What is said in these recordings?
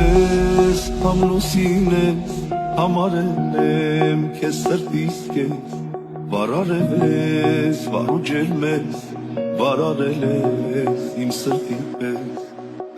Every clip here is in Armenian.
ես համլուսին ես, համարել եմ քեզ սրտիս կես, վարարել ես, վարու ջերմ ես, վարարել ես իմ սրտի պես։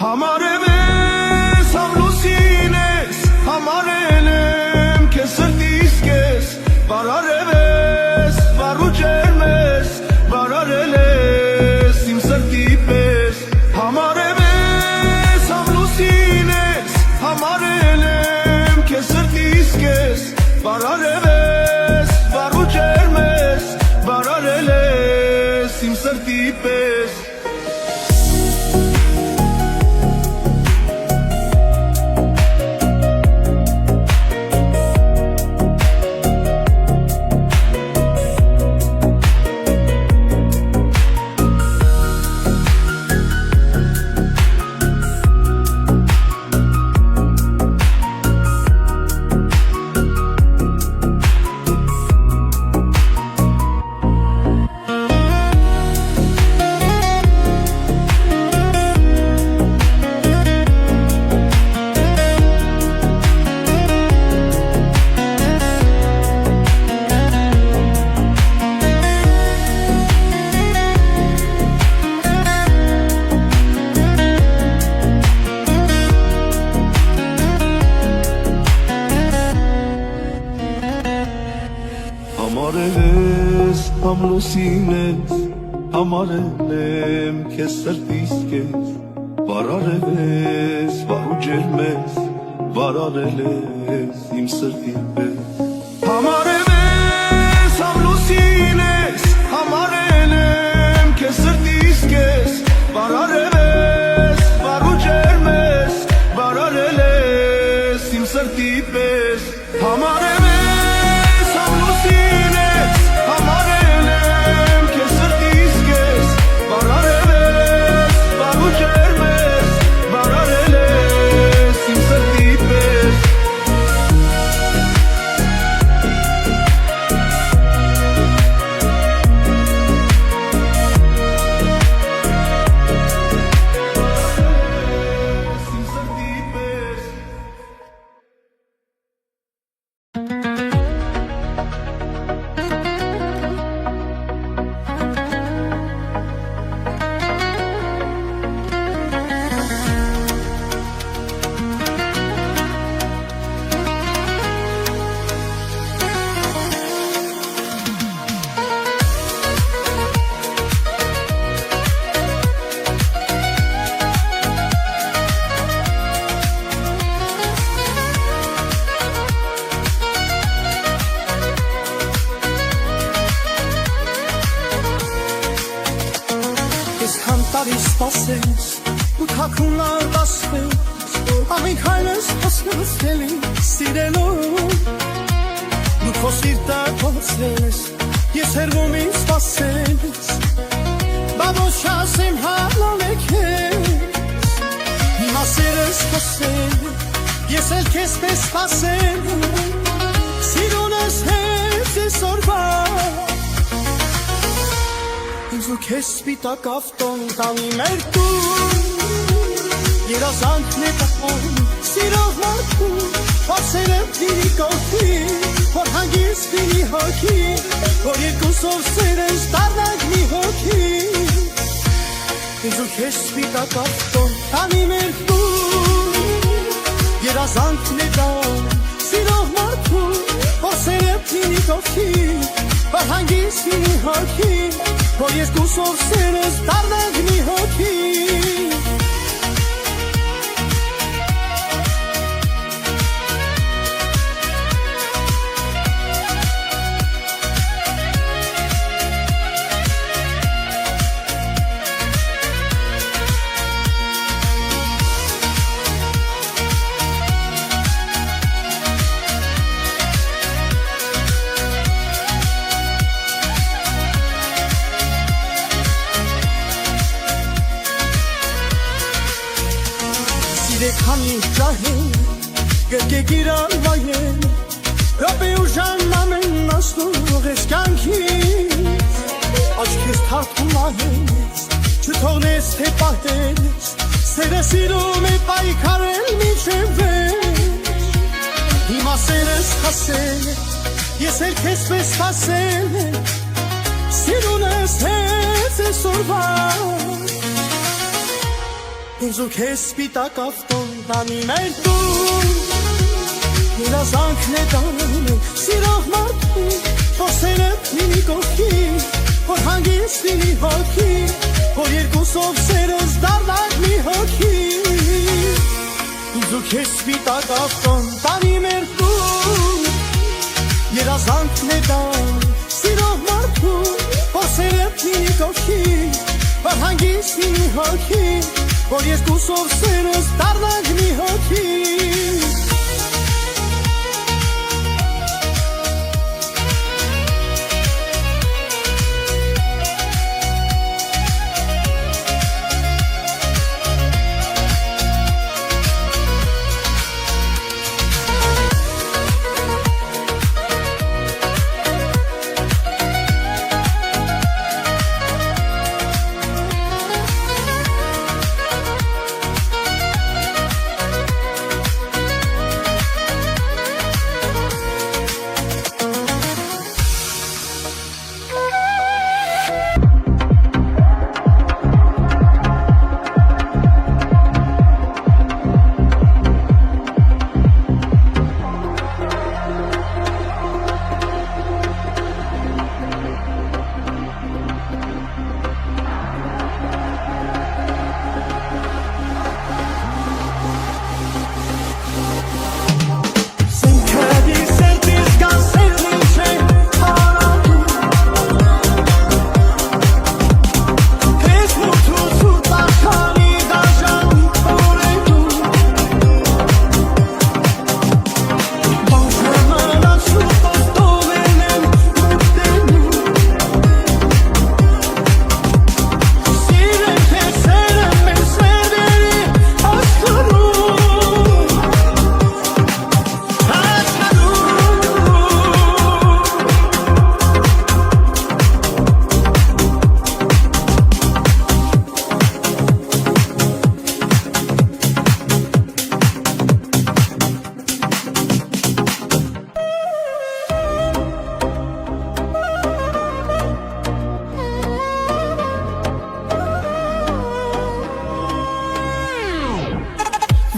Համարել ես համլուսին ես, համարել եմ քեզ սրտիս կես, վարարել ես, վարու ջերմ ես, վարարել ես իմ սրտի պես։ Համարել ես համլուսին ես, համարել եմ քեզ սրտիս կես, վարարել ես, վարու ջերմ ես, վարարել ես իմ սրտի պես։ Համարել ես համլուսին ես, համարել եմ քեզ սրտիս կես, վարարել ես, վարու ջերմ ես, վարարել ես իմ սրտի պես։ Համարել ես համլուսին ես, համարել եմ քեզ սրտիս կես, վարարել ես, վարու ջերմ ես, վարարել ես իմ սրտի պես։ Համարել ես համլուսին ես, համարել եմ քեզ սրտիս կես, վարարել ես, վարու ջերմ ես, վարարել ես իմ սրտի պես։ Տարի սպասես, ու թաքունար դասվես, ամենք հայլես հասկացելի սիրելով, դու քո սիրտը կորցրես, ես հեռվում ինձ սպասես, բա ոչ ասեմ հալալ է քեզ, հիմա սերս խոսել, ես էլ քեզ պես սպասել, սիրունս հետ ես օրվա, ինձ ու քեզ սպիտակ ավտոն տանի մեր տուն, երազանքն է տխոն, սիրող մարդուն, պարսել եմ դիրի կողքի, որ հանգիստ լինի հոգի, որ երկուսով սերես դառնանք մի հոգի, ինձ ու քեզ սպիտակ ավտոն տանի մեր տուն, երազանքն է տան, սիրող մարդուն, պարսել եմ դիրի կողքի, որ հանգիստ լինի հոգի, որ երկուսով սերես դառնանք մի հոգի։ Քանի ճահեն, գրկեք իրար վայեն, ռապե ու ժան ամեն ասնող ես կյանքից, աչքես թարթում ահենից, չթողնես թե պահենից, Սերը սիրում է պայքարել մինչև վերջ Հիմա սերս հասել է Ես էլ քեզ պես հասել եմ Սիրունս հեզ է սորված Ինձ ու քեզ սպիտակ ավտոն տանի մեր տուն Երազանքն է տանում սիրող մարդու Որ սերդ լինի կողքի Որ հանգիստ լինի հոգի Որ երկուսով սերս դառնանք մի հոգի Ինձ ու քեզ սպիտակ ավտոն տանի մեր տուն Երազանքն է տանում սիրող մարդու Որ սերդ լինի կողքի Որ հանգիստ լինի հոգի Որ երկուսով սերս դառնանք մի հոգի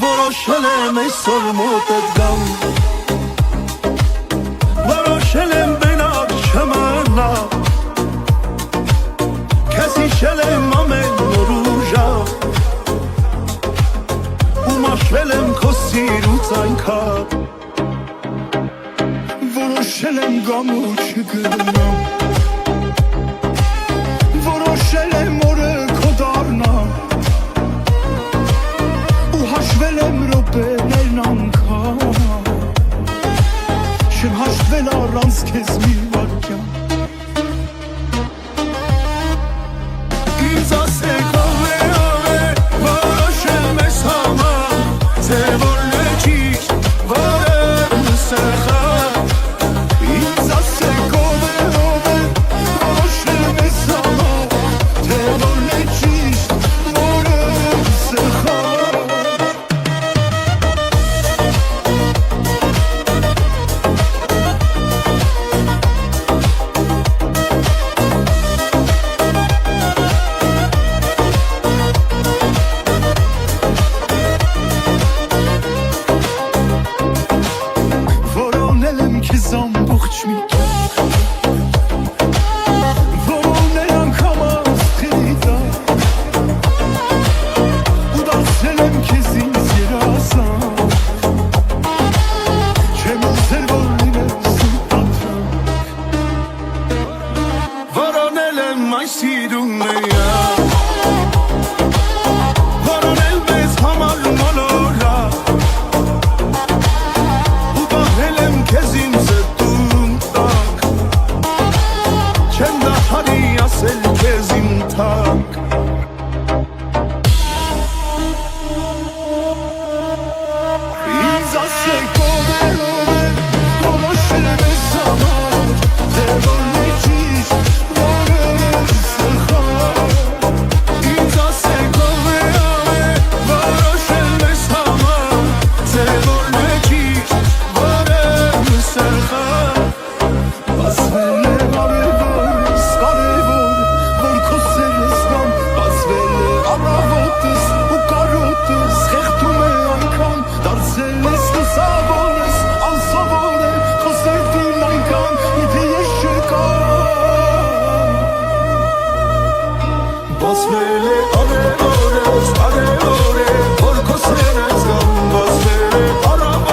Որոշել եմ այսօր մոտդ գամ Որոշել եմ բենակ չմնալ Քեզ հիշել եմ ամեն օր ու ժամ Ու մաշվել եմ քո սիրուց այնքան Որոշել եմ գամ ու չգնամ Որոշել եմ օրը քո դառնամ Հաշվել եմ ռոպեներն անգամ Չեմ հաշվել առանց քեզ մի վայրկյան Ինձ ասեք ով է որոշել մեզ համար Թե որն է ճիշտ, որն է սխալ Ինձ ասեք ով է որոշել մեզ համար Թե որն է ճիշտ, որն է սխալ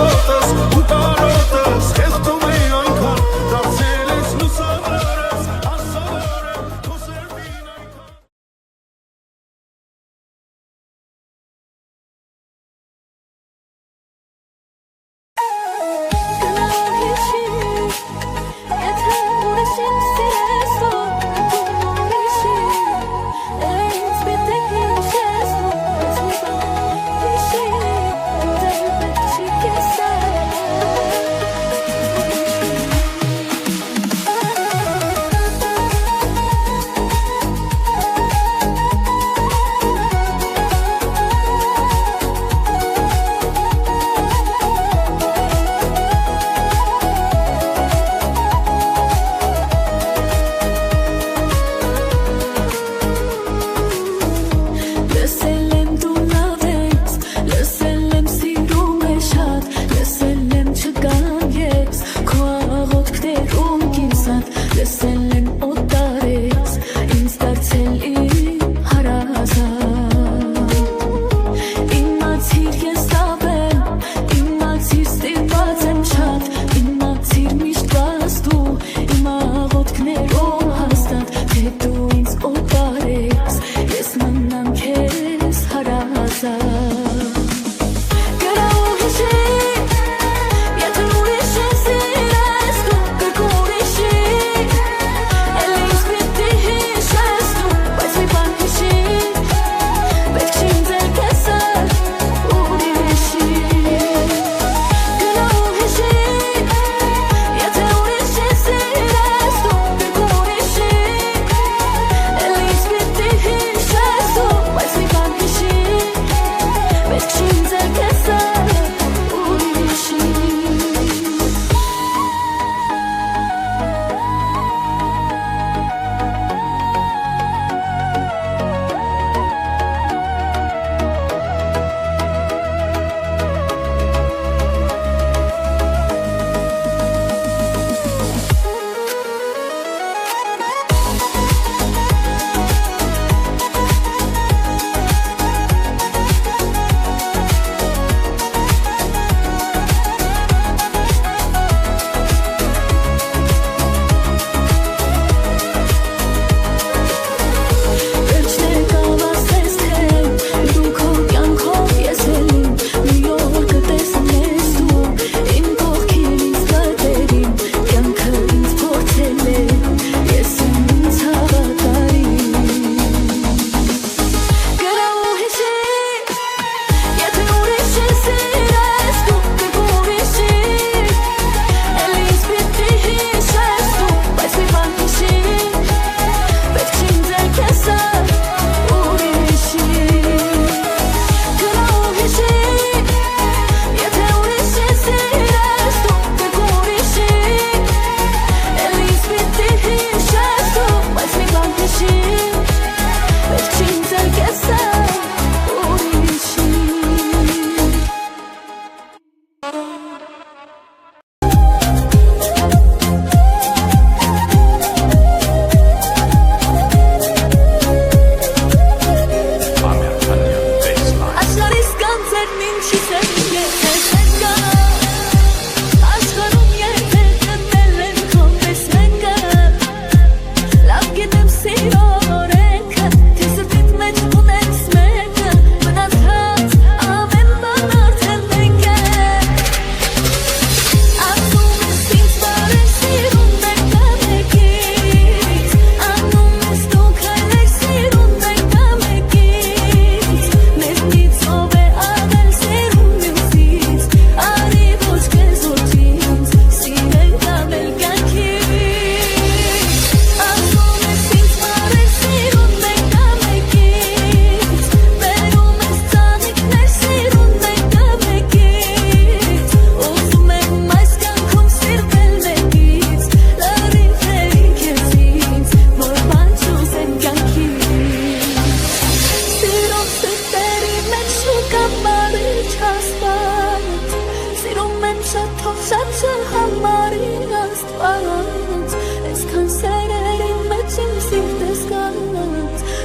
մոտս ու կարոտս Կեղտում է այնքան դարձել ես լուսավորս Ասավորը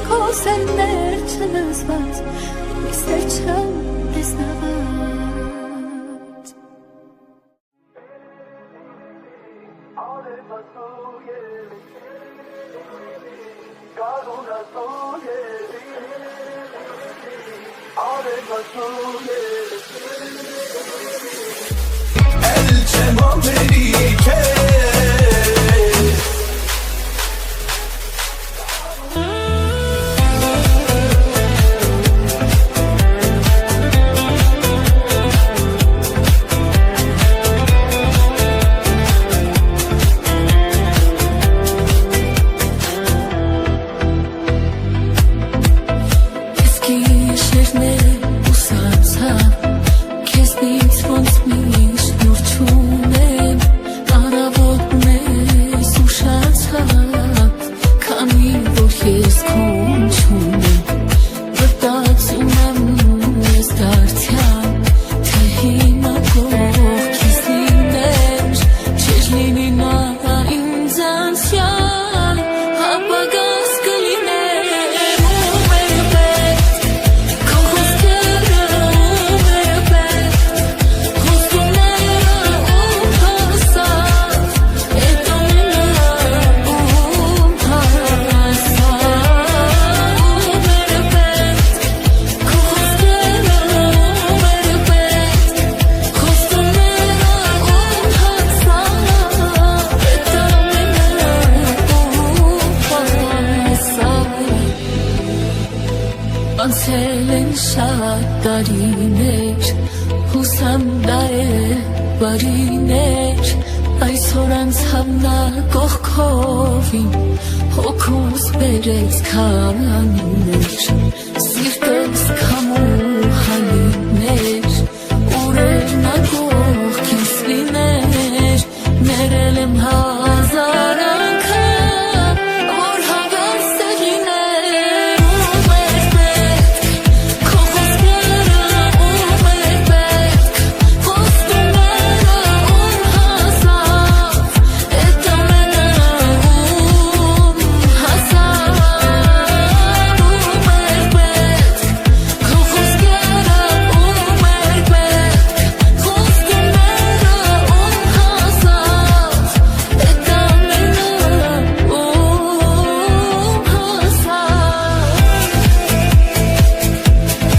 քո սերտին այնքան Միսեր չեմ տեսնավատ Անցել են շատ տարիներ, հուսամ դա է բարիներ, այսօր անցավ նա կողքով իմ, հոգուս բերեց քարաններ, սիրտս